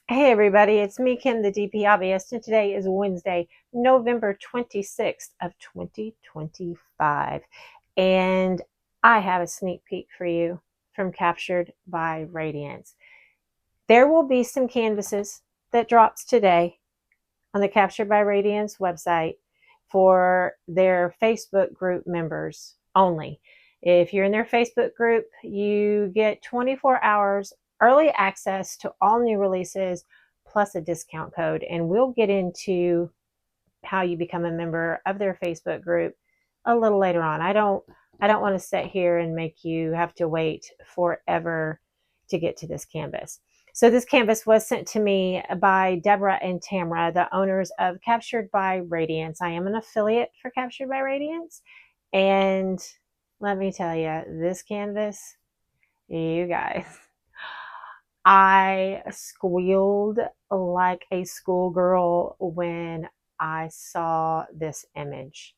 Hey everybody, it's me, Kim, the DP Hobbyist, and today is Wednesday, November 26th of 2025. And I have a sneak peek for you from Captured by Radiance. There will be some canvases that drops today on the Captured by Radiance website for their Facebook group members only. If you're in their Facebook group, you get 24 hours early access to all new releases plus a discount code. And we'll get into how you become a member of their Facebook group a little later on. I don't want to sit here and make you have to wait forever to get to this canvas. So this canvas was sent to me by Deborah and Tamara, the owners of Captured by Radiance. I am an affiliate for Captured by Radiance. And let me tell you, this canvas, you guys, I squealed like a schoolgirl when I saw this image.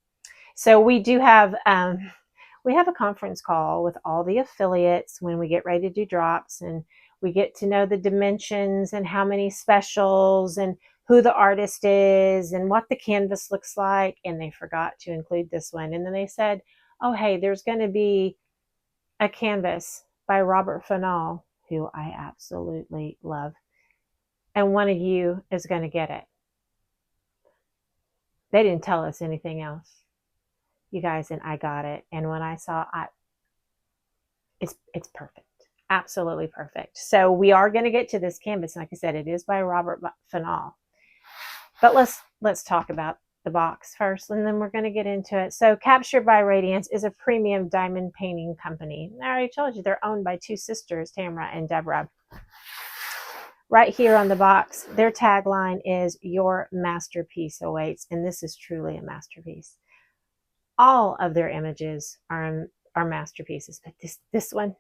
So we do have a conference call with all the affiliates when we get ready to do drops, and we get to know the dimensions and how many specials and who the artist is and what the canvas looks like. And they forgot to include this one. And then they said, oh, hey, there's going to be a canvas by Robert Fanal, who I absolutely love. And one of you is going to get it. They didn't tell us anything else, you guys, and I got it. And when I saw it's perfect. Absolutely perfect. So we are going to get to this canvas. Like I said, it is by Robert Fanal. But let's talk about the box first, and then we're going to get into it. So Captured by Radiance is a premium diamond painting company. I already told you they're owned by two sisters, Tamara and Deborah. Right here on the box, their tagline is "Your masterpiece awaits," and this is truly a masterpiece. All of their images are masterpieces, but this one,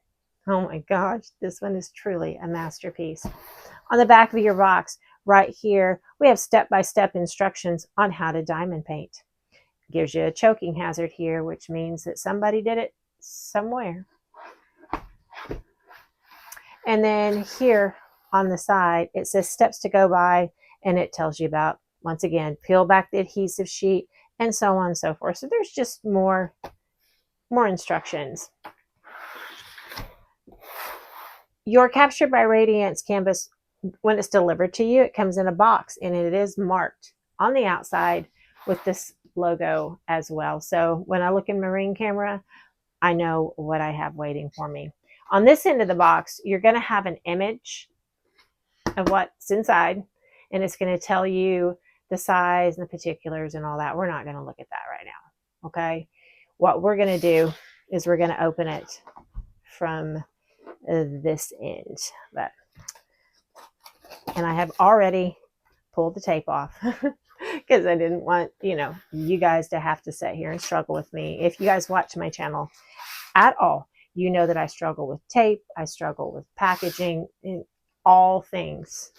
oh my gosh, this one is truly a masterpiece. On the back of your box, right here, we have step-by-step instructions on how to diamond paint. Gives you a choking hazard here, which means that somebody did it somewhere. And then here on the side, it says steps to go by, and it tells you about, once again, peel back the adhesive sheet and so on and so forth. So there's just more instructions. Your Captured by Radiance canvas, when it's delivered to you, it comes in a box, and it is marked on the outside with this logo as well. So when I look in marine camera, I know what I have waiting for me. On this end of the box, you're going to have an image of what's inside, and it's going to tell you the size and the particulars and all that. We're not going to look at that right now, okay? What we're going to do is we're going to open it from this end. And I have already pulled the tape off because I didn't want, you guys to have to sit here and struggle with me. If you guys watch my channel at all, you know that I struggle with tape, I struggle with packaging, all things.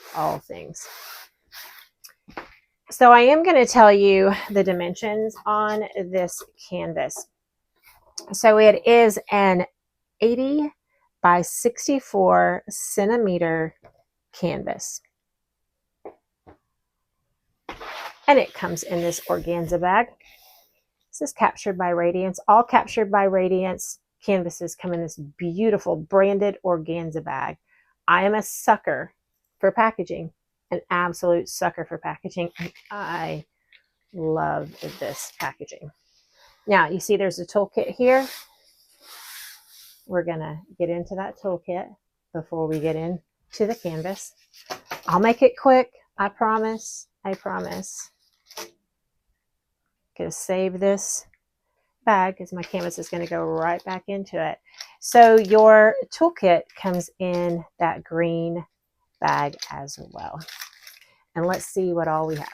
So I am going to tell you the dimensions on this canvas. So it is an 80 by 64 centimeter canvas. And it comes in this organza bag. This is Captured by Radiance. All Captured by Radiance canvases come in this beautiful branded organza bag. I am a sucker for packaging, an absolute sucker for packaging. And I love this packaging. Now, you see there's a toolkit here. We're going to get into that toolkit before we get into the canvas. I'll make it quick. I promise. Going to save this bag because my canvas is going to go right back into it. So your toolkit comes in that green bag as well. And let's see what all we have.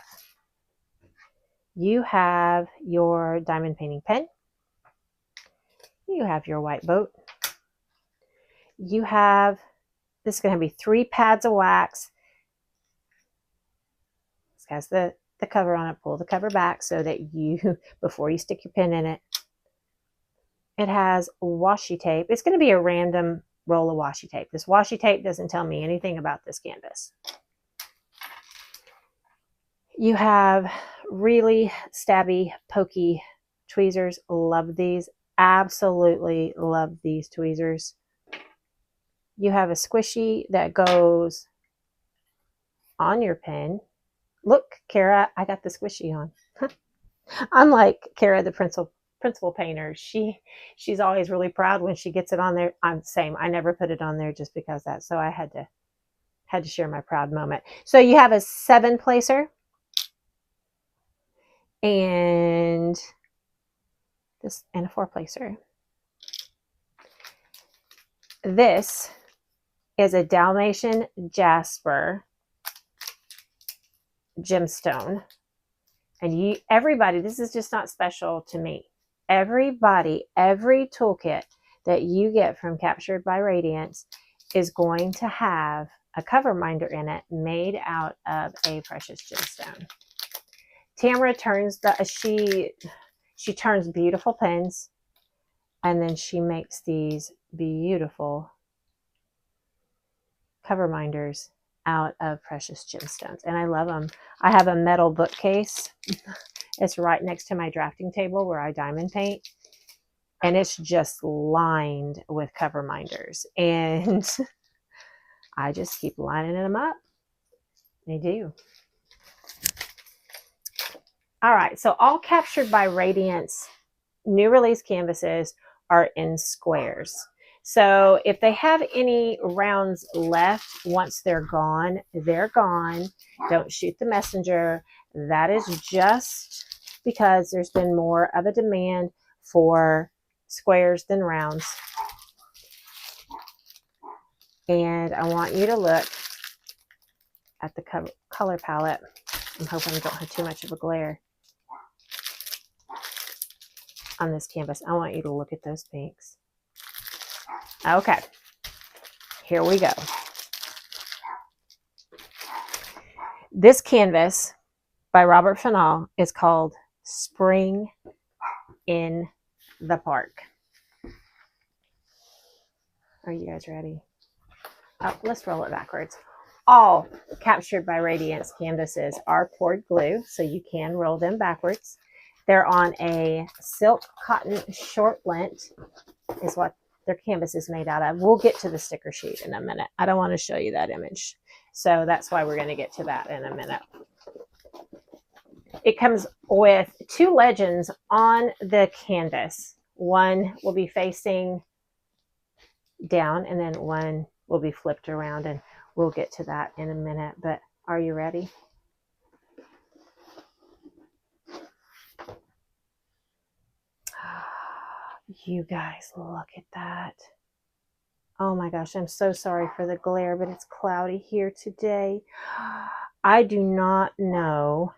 You have your diamond painting pen. You have your white boat. You have, this is going to be 3 pads of wax. This has the cover on it. Pull the cover back so that you, before you stick your pen in it, it has washi tape. It's going to be a random roll of washi tape. This washi tape doesn't tell me anything about this canvas. You have really stabby, pokey tweezers. Love these. Absolutely love these tweezers. You have a squishy that goes on your pen. Look, Kara, I got the squishy on. Unlike Kara, the principal painter, she's always really proud when she gets it on there. I'm the same. I never put it on there just because that. So I had to share my proud moment. So you have a 7 placer and a 4 placer. This is a Dalmatian Jasper gemstone. And everybody, this is just not special to me. Everybody, every toolkit that you get from Captured by Radiance is going to have a cover minder in it made out of a precious gemstone. Tamara turns she turns beautiful pens, and then she makes these beautiful cover minders out of precious gemstones, and I love them. I have a metal bookcase. It's right next to my drafting table where I diamond paint, and it's just lined with cover minders, and I just keep lining them up. They do. All right, so all Captured by Radiance new release canvases are in squares. So if they have any rounds left, once they're gone, they're gone. Don't shoot the messenger. That is just because there's been more of a demand for squares than rounds. And I want you to look at the color palette. I'm hoping I don't have too much of a glare on this canvas. I want you to look at those pinks. Okay, here we go. This canvas by Robert Fennell is called Spring in the Park. Are you guys ready? Oh, let's roll it backwards. All Captured by Radiance canvases are poured glue, so you can roll them backwards. They're on a silk cotton short lint, is what their canvas is made out of. We'll get to the sticker sheet in a minute. I don't want to show you that image, so that's why we're going to get to that in a minute. It comes with 2 legends on the canvas. One will be facing down, and then one will be flipped around, and we'll get to that in a minute. But are you ready? You guys, look at that. Oh my gosh, I'm so sorry for the glare, but it's cloudy here today. I do not know.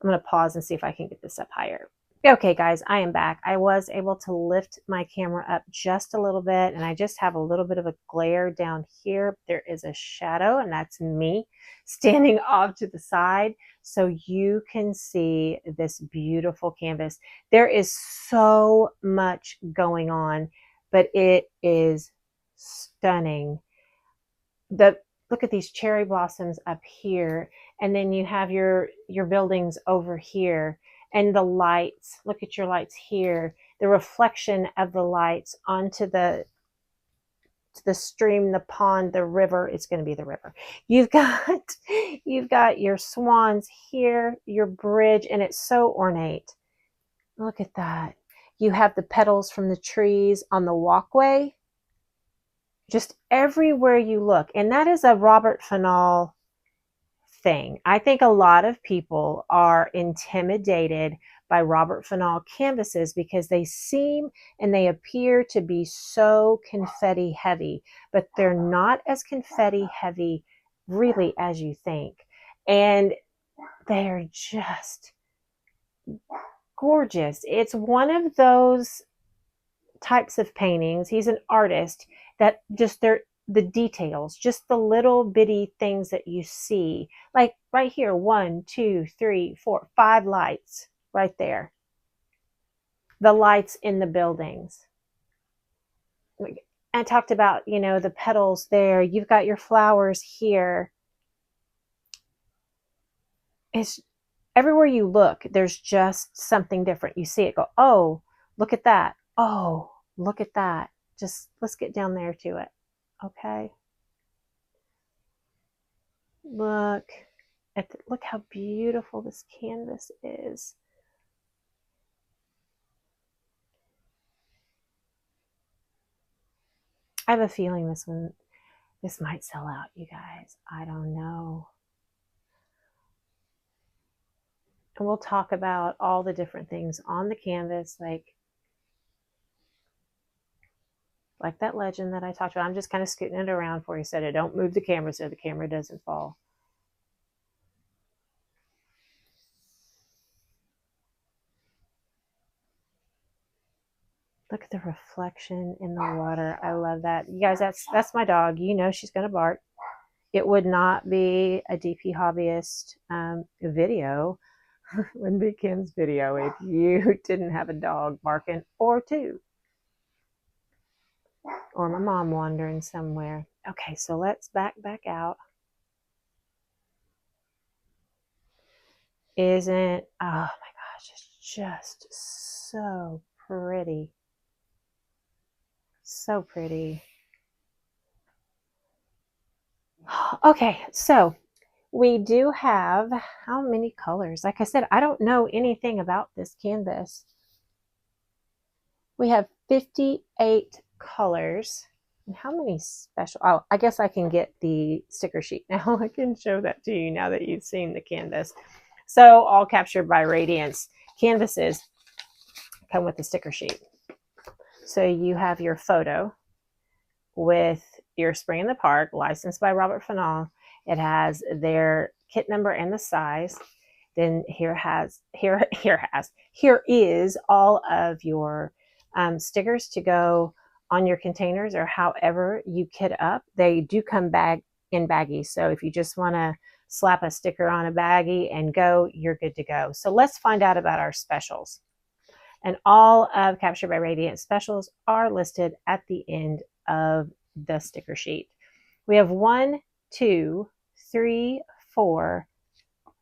I'm going to pause and see if I can get this up higher. Okay, guys, I am back. I was able to lift my camera up just a little bit, and I just have a little bit of a glare down here. There is a shadow, and that's me standing off to the side, so you can see this beautiful canvas. There is so much going on, but it is stunning. Look at these cherry blossoms up here, and then you have your buildings over here. And the lights, look at your lights here, the reflection of the lights onto the stream, the pond, the river. It's going to be the river. You've got your swans here, your bridge, and it's so ornate. Look at that. You have the petals from the trees on the walkway, just everywhere you look. And that is a Robert Fennell thing. I think a lot of people are intimidated by Robert Fennell canvases because they seem and they appear to be so confetti heavy, but they're not as confetti heavy really as you think. And they're just gorgeous. It's one of those types of paintings. He's an artist that just the details, just the little bitty things that you see, like right here, 1, 2, 3, 4, 5 lights right there. The lights in the buildings. I talked about, the petals there. You've got your flowers here. It's everywhere you look, there's just something different. You see it, go, oh, look at that. Oh, look at that. Just let's get down there to it. Okay. Look look how beautiful this canvas is. I have a feeling this might sell out, you guys. I don't know. And we'll talk about all the different things on the canvas, like that legend that I talked about. I'm just kind of scooting it around for you so that don't move the camera so the camera doesn't fall. Look at the reflection in the water. I love that. You guys, that's my dog. You know she's going to bark. It would not be a DP Hobbyist video. Wouldn't be Kim's video if you didn't have a dog barking, or two. Or my mom wandering somewhere. Okay, so let's back out. Isn't, oh my gosh, it's just so pretty. So pretty. Okay, so we do have how many colors? Like I said, I don't know anything about this canvas. We have 58 colors. And how many special? Oh, I guess I can get the sticker sheet now. I can show that to you now that you've seen the canvas. So all captured by Radiance canvases come with the sticker sheet. So you have your photo with your Spring in the Park, licensed by Robert Fanal. It has their kit number and the size. Then here is all of your stickers to go on your containers, or however you kit up. They do come in baggies. So if you just want to slap a sticker on a baggie and go, you're good to go. So let's find out about our specials. And all of Captured by Radiance specials are listed at the end of the sticker sheet. We have 1, 2, 3, 4.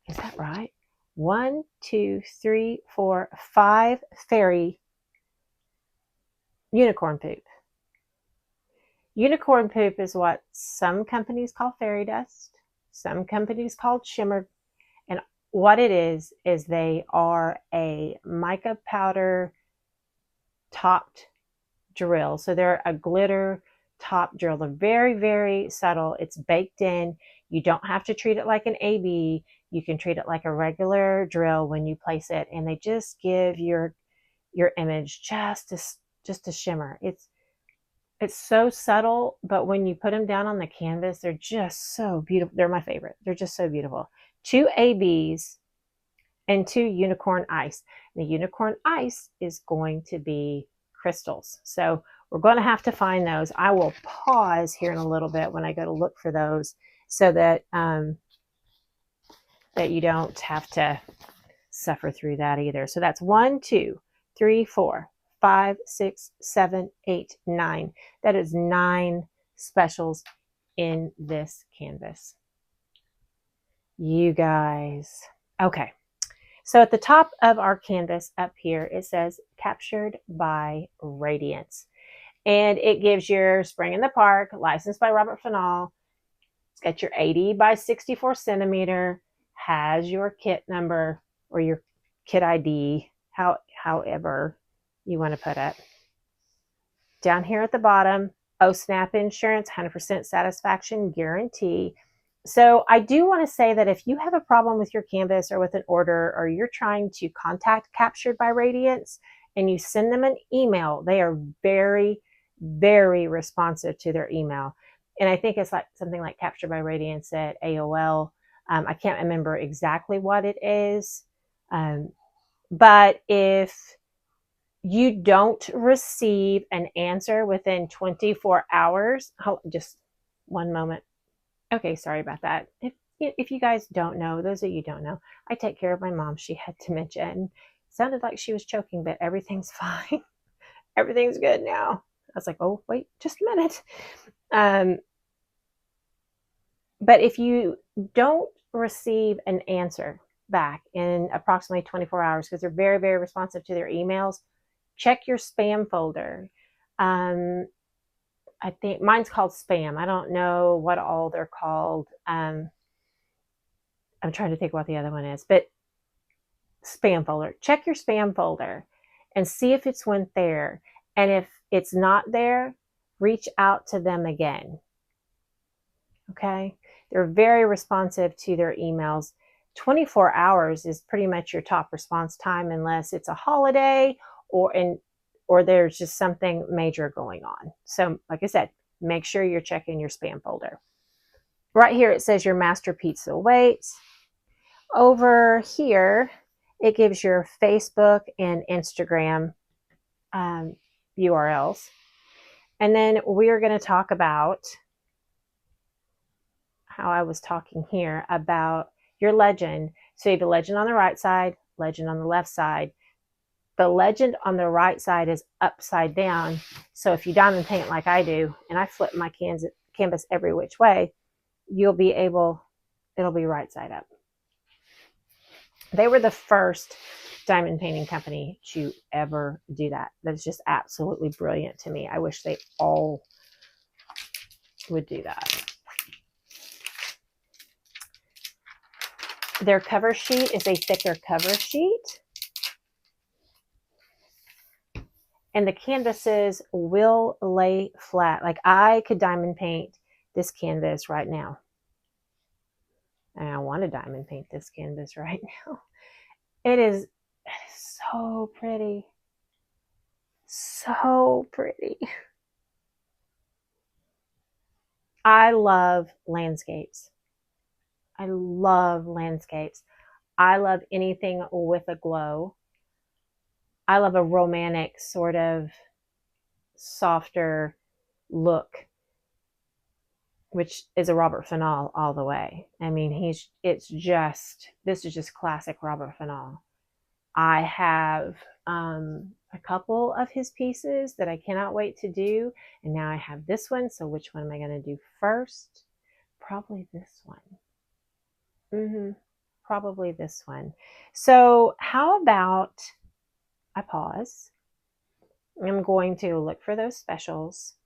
Is that right? 1, 2, 3, 4, 5 fairy unicorn poop. Unicorn poop is what some companies call fairy dust, some companies call shimmer, and what it is they are a mica powder topped drill. So they're a glitter top drill. They're very, very subtle. It's baked in. You don't have to treat it like an AB. You can treat it like a regular drill when you place it, and they just give your image just a shimmer. It's so subtle, but when you put them down on the canvas, they're just so beautiful. They're my favorite. They're just so beautiful. 2 ABs and 2 unicorn ice. The unicorn ice is going to be crystals. So we're going to have to find those. I will pause here in a little bit when I go to look for those, so that that you don't have to suffer through that either. So that's 1, 2, 3, 4, 5, 6, 7, 8, 9. That is 9 specials in this canvas. You guys. Okay. So at the top of our canvas up here, it says Captured by Radiance. And it gives your Spring in the Park, licensed by Robert Fanal. It's got your 80 by 64 centimeter, has your kit number or your kit ID, however you want to put it. Down here at the bottom, snap insurance, 100% satisfaction guarantee. So I do want to say that if you have a problem with your canvas or with an order, or you're trying to contact Captured by Radiance and you send them an email, they are very, very responsive to their email. And I think it's like something like Captured by Radiance at AOL. I can't remember exactly what it is. But if you don't receive an answer within 24 hours, just one moment. Okay, sorry about that. If you guys don't know, those of you don't know, I take care of my mom. She had dementia and sounded like she was choking, but everything's fine. Everything's good now. I was like, oh, wait, just a minute. But if you don't receive an answer back in approximately 24 hours because they're very, very responsive to their emails. Check your spam folder. I think mine's called spam. I don't know what all they're called. I'm trying to think what the other one is, but spam folder. Check your spam folder and see if it's went there. And if it's not there, reach out to them again. Okay? They're very responsive to their emails. 24 hours is pretty much your top response time unless it's a holiday or there's just something major going on. So, like I said, make sure you're checking your spam folder. Right here, it says your master pizza waits. Over here, it gives your Facebook and Instagram URLs. And then we are going to talk about how I was talking here about your legend. So you have a legend on the right side, legend on the left side. The legend on the right side is upside down. So if you diamond paint like I do, and I flip my canvas every which way, it'll be right side up. They were the first diamond painting company to ever do that. That's just absolutely brilliant to me. I wish they all would do that. Their cover sheet is a thicker cover sheet. And the canvases will lay flat. Like I could diamond paint this canvas right now. And I want to diamond paint this canvas right now. It is so pretty. So pretty. I love landscapes. I love landscapes. I love anything with a glow. I love a romantic sort of softer look, which is a Robert Fennell all the way. I mean, this is just classic Robert Fennell. I have a couple of his pieces that I cannot wait to do. And now I have this one. So which one am I going to do first? Probably this one. Probably this one. So how about I pause? I'm going to look for those specials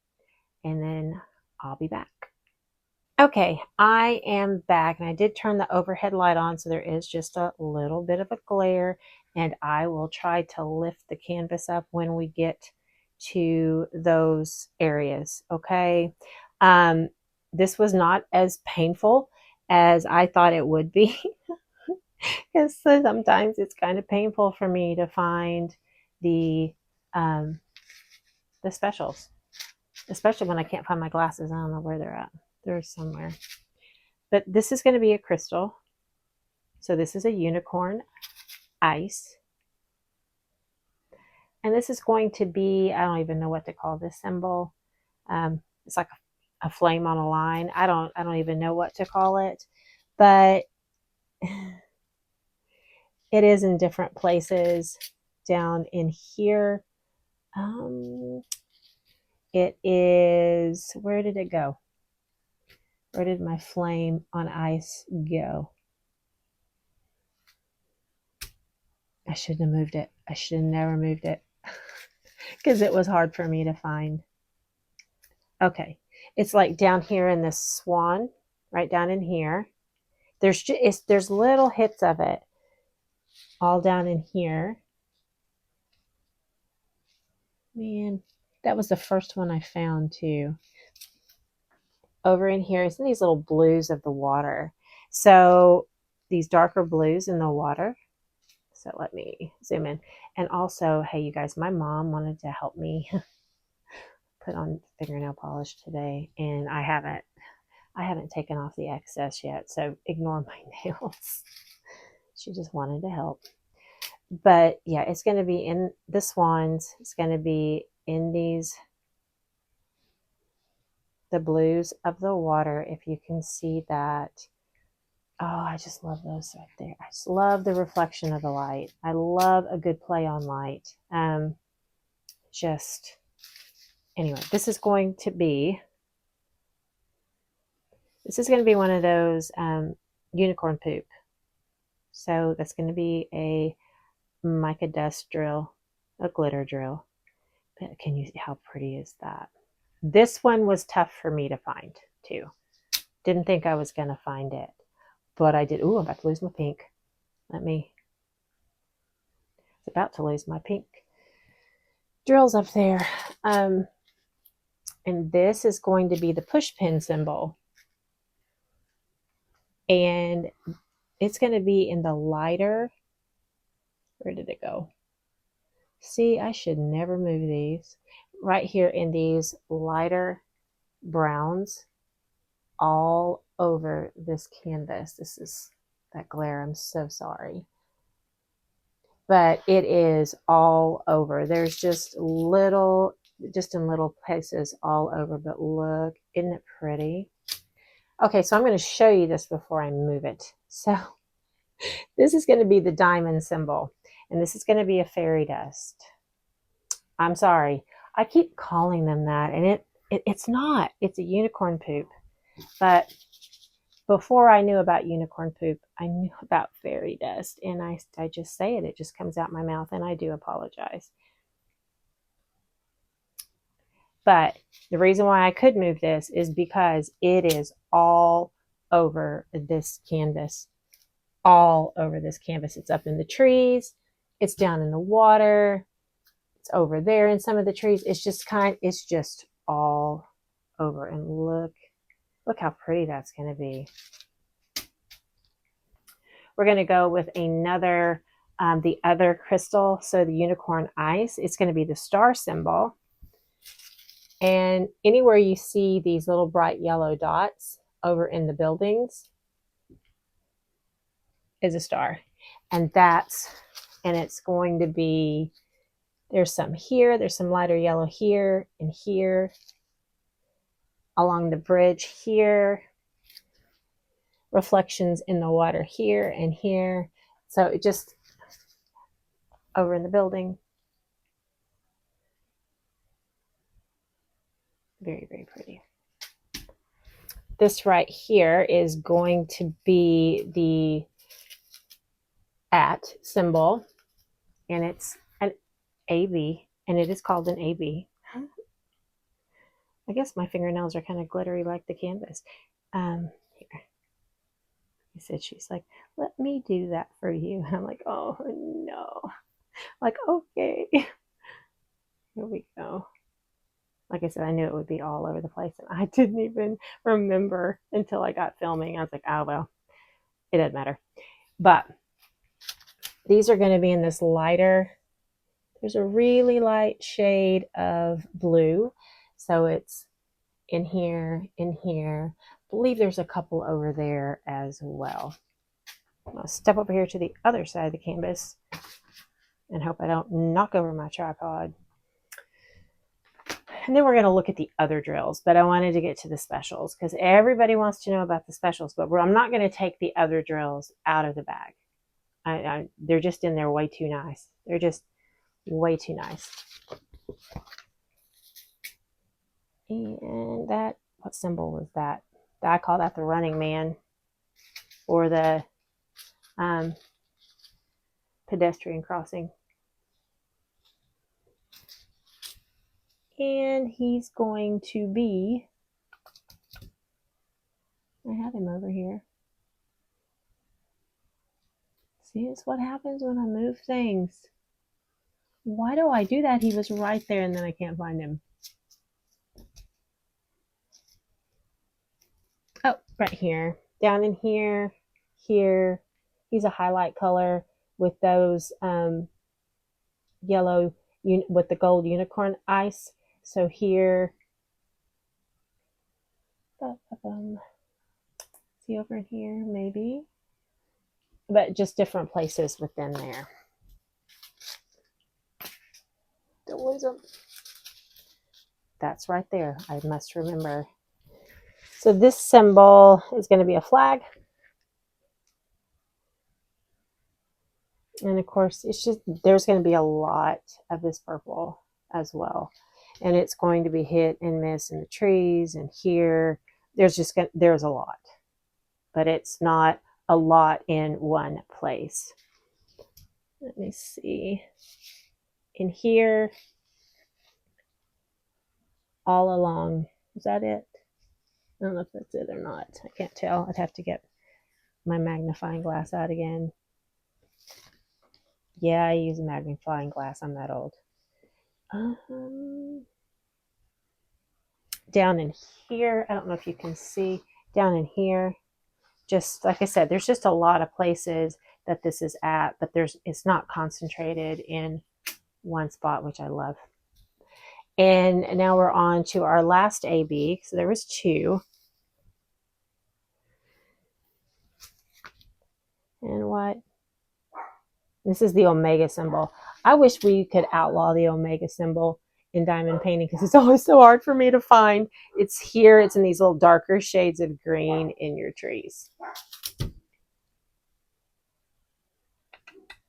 and then I'll be back. Okay, I am back and I did turn the overhead light on, so there is just a little bit of a glare, and I will try to lift the canvas up when we get to those areas, okay? This was not as painful as I thought it would be because sometimes it's kind of painful for me to find the specials, especially when I can't find my glasses. I don't know where they're at. They're somewhere. But this is going to be a crystal. So this is a unicorn ice. And this is going to be, I don't even know what to call this symbol. It's like a flame on a line. I don't even know what to call it. But it is in different places down in here. It is, where did it go? Where did my flame on ice go? I shouldn't have moved it. I should have never moved it because it was hard for me to find. Okay. It's like down here in this swan, right down in here. There's little hits of it all down in here. Man, that was the first one I found too. Over in here, it's in these little blues of the water. So these darker blues in the water. So let me zoom in. And also, hey, you guys, my mom wanted to help me put on fingernail polish today, and I haven't taken off the excess yet, so ignore my nails. She just wanted to help. But yeah, it's going to be in the swans. It's going to be in the blues of the water, if you can see that. Oh, I just love those right there. I just love the reflection of the light. I love a good play on light. Anyway, this is going to be one of those unicorn poop. So that's going to be a mica dust drill, a glitter drill. But can you see how pretty is that? This one was tough for me to find too. Didn't think I was going to find it, but I did. Ooh, I'm about to lose my pink. It's about to lose my pink drills up there. And this is going to be the push pin symbol. And it's going to be in the lighter. Where did it go? See, I should never move these. Right here in these lighter browns all over this canvas. This is that glare. I'm so sorry. But it is all over. There's just in little places all over. But look, isn't it pretty? Okay, so I'm going to show you this before I move it. So this is going to be the diamond symbol. And this is going to be a fairy dust. I'm sorry. I keep calling them that. And it's not. It's a unicorn poop. But before I knew about unicorn poop, I knew about fairy dust. And I just say it. It just comes out my mouth. And I do apologize. But the reason why I could move this is because it is all over this canvas. All over this canvas. It's up in the trees. It's down in the water. It's over there in some of the trees. It's just all over. And look how pretty that's going to be. We're going to go with another, the other crystal. So the unicorn ice, it's going to be the star symbol. And anywhere you see these little bright yellow dots over in the buildings is a star. And it's going to be, there's some here, there's some lighter yellow here and here, along the bridge here, reflections in the water here and here. So it just, over in the building. Very, very pretty. This right here is going to be the @ symbol, and it's an AB, and it is called an AB. I guess my fingernails are kind of glittery like the canvas. Here. He said, she's like, let me do that for you. And I'm like, oh no. Like, okay. Here we go. Like I said, I knew it would be all over the place, and I didn't even remember until I got filming. I was like, oh, well, it doesn't matter. But these are going to be in this lighter, there's a really light shade of blue. So it's in here, I believe there's a couple over there as well. I'll step over here to the other side of the canvas and hope I don't knock over my tripod. And then we're going to look at the other drills, but I wanted to get to the specials because everybody wants to know about the specials, but I'm not going to take the other drills out of the bag. They're just in there way too nice. They're just way too nice. And that, what symbol was that? I call that the running man, or the pedestrian crossing. And he's going to be, I have him over here. See, it's what happens when I move things. Why do I do that? He was right there and then I can't find him. Oh, right here. Down in here, here. He's a highlight color with those yellow, with the gold unicorn ice. So here, see over in here, maybe, but just different places within there. Don't lose them. That's right there. I must remember. So this symbol is going to be a flag. And of course, it's just, there's going to be a lot of this purple as well. And it's going to be hit and miss in the trees and here. There's a lot. But it's not a lot in one place. Let me see. In here, all along, is that it? I don't know if that's it or not. I can't tell. I'd have to get my magnifying glass out again. Yeah, I use a magnifying glass. I'm that old. Down in here, I don't know if you can see, down in here, just like I said, there's just a lot of places that this is at, but it's not concentrated in one spot, which I love. And now we're on to our last AB. So there was 2. And what? This is the omega symbol. I wish we could outlaw the omega symbol in diamond painting because it's always so hard for me to find. It's here. It's in these little darker shades of green in your trees.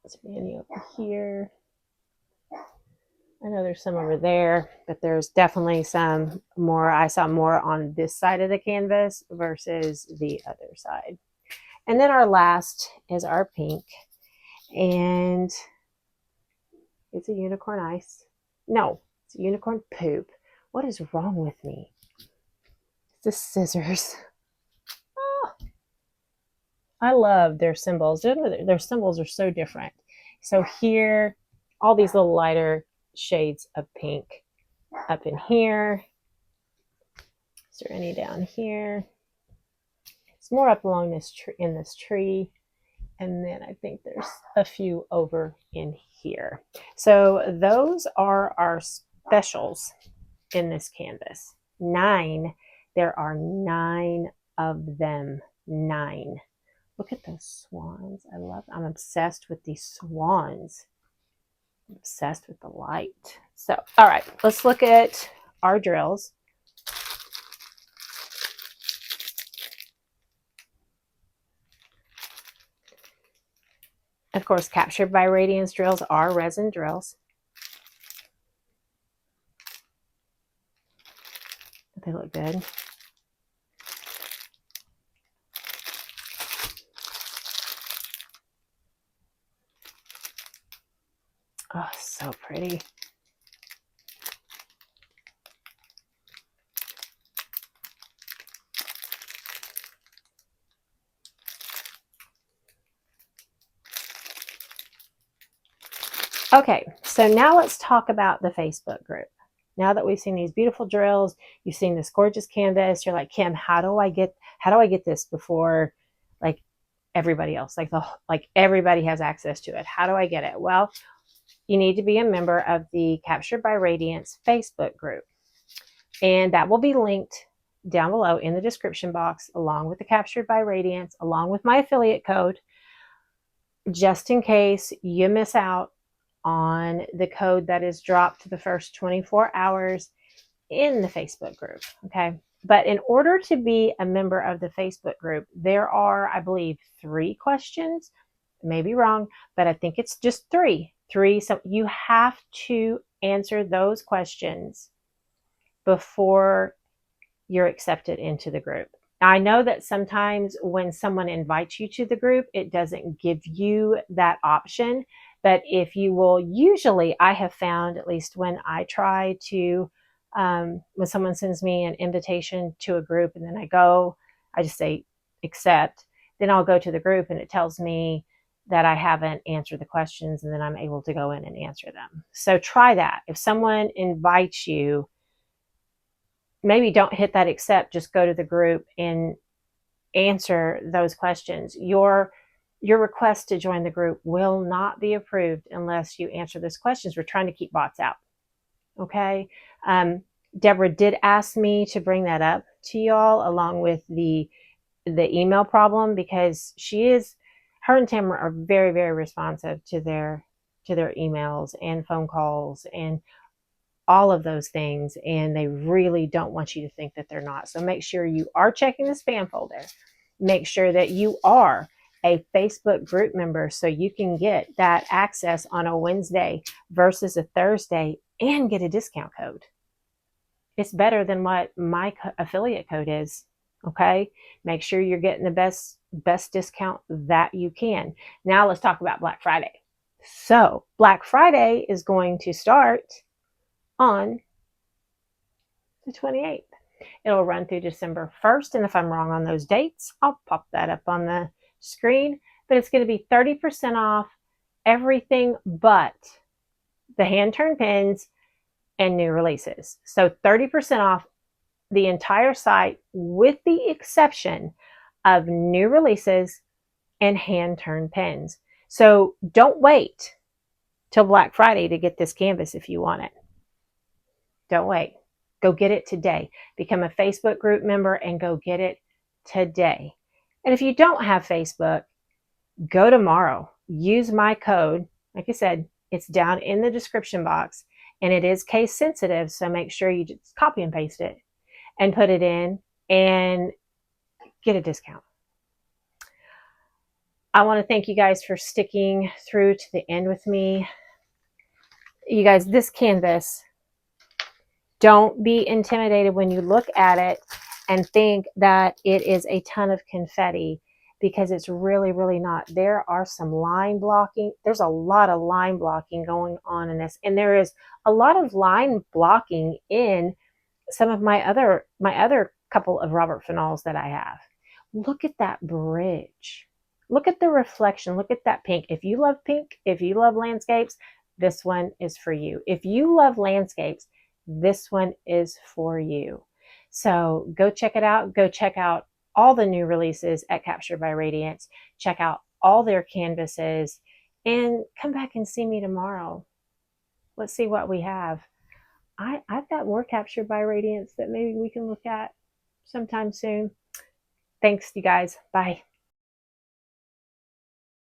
Is there any over here? I know there's some over there, but there's definitely some more. I saw more on this side of the canvas versus the other side. And then our last is our pink. And it's a unicorn ice. No, it's a unicorn poop. What is wrong with me? It's the scissors. Oh, I love their symbols. Their symbols are so different. So here, all these little lighter shades of pink up in here. Is there any down here? It's more up along this tree, in this tree. And then I think there's a few over in here. So those are our specials in this canvas. 9. There are 9 of them. 9. Look at those swans. I'm obsessed with these swans. I'm obsessed with the light. So, all right, let's look at our drills. Of course, Captured by Radiance drills are resin drills. They look good. Oh, so pretty. Okay, so now let's talk about the Facebook group. Now that we've seen these beautiful drills, you've seen this gorgeous canvas, you're like, Kim, how do I get this before like everybody else? Like everybody has access to it. How do I get it? Well, you need to be a member of the Captured by Radiance Facebook group. And that will be linked down below in the description box, along with the Captured by Radiance, along with my affiliate code, just in case you miss out on the code that is dropped the first 24 hours in the Facebook group. Okay. But in order to be a member of the Facebook group, there are, I believe, 3 questions. Maybe wrong, but I think it's just 3. So you have to answer those questions before you're accepted into the group. I know that sometimes when someone invites you to the group, it doesn't give you that option. But if you will, usually I have found, at least when I try to, when someone sends me an invitation to a group and then I just say accept, then I'll go to the group and it tells me that I haven't answered the questions, and then I'm able to go in and answer them. So try that. If someone invites you, maybe don't hit that accept, just go to the group and answer those questions. Your request to join the group will not be approved unless you answer those questions. We're trying to keep bots out. Okay. Deborah did ask me to bring that up to y'all along with the email problem, because her and Tamara are very, very responsive to their emails and phone calls and all of those things. And they really don't want you to think that they're not. So make sure you are checking the spam folder. Make sure that you are a Facebook group member so you can get that access on a Wednesday versus a Thursday and get a discount code. It's better than what my affiliate code is. Okay. Make sure you're getting the best best discount that you can. Now let's talk about Black Friday. So Black Friday is going to start on the 28th. It'll run through December 1st. And if I'm wrong on those dates, I'll pop that up on the screen. But it's going to be 30% off everything but the hand-turned pins and new releases. So 30% off the entire site with the exception of new releases and hand-turned pins. So don't wait till Black Friday to get this canvas if you want it. Don't wait. Go get it today. Become a Facebook group member and go get it today. And if you don't have Facebook, go tomorrow. Use my code. Like I said, it's down in the description box and it is case sensitive. So make sure you just copy and paste it and put it in and get a discount. I want to thank you guys for sticking through to the end with me. You guys, this canvas, don't be intimidated when you look at it and think that it is a ton of confetti, because it's really, really not. There are some line blocking. There's a lot of line blocking going on in this. And there is a lot of line blocking in some of my other couple of Robert Finals that I have. Look at that bridge. Look at the reflection. Look at that pink. If you love pink, if you love landscapes, this one is for you. If you love landscapes, this one is for you. So go check it out. Go check out all the new releases at Captured by Radiance. Check out all their canvases and come back and see me tomorrow. Let's see what we have. I've got more Captured by Radiance that maybe we can look at sometime soon. Thanks, you guys. Bye.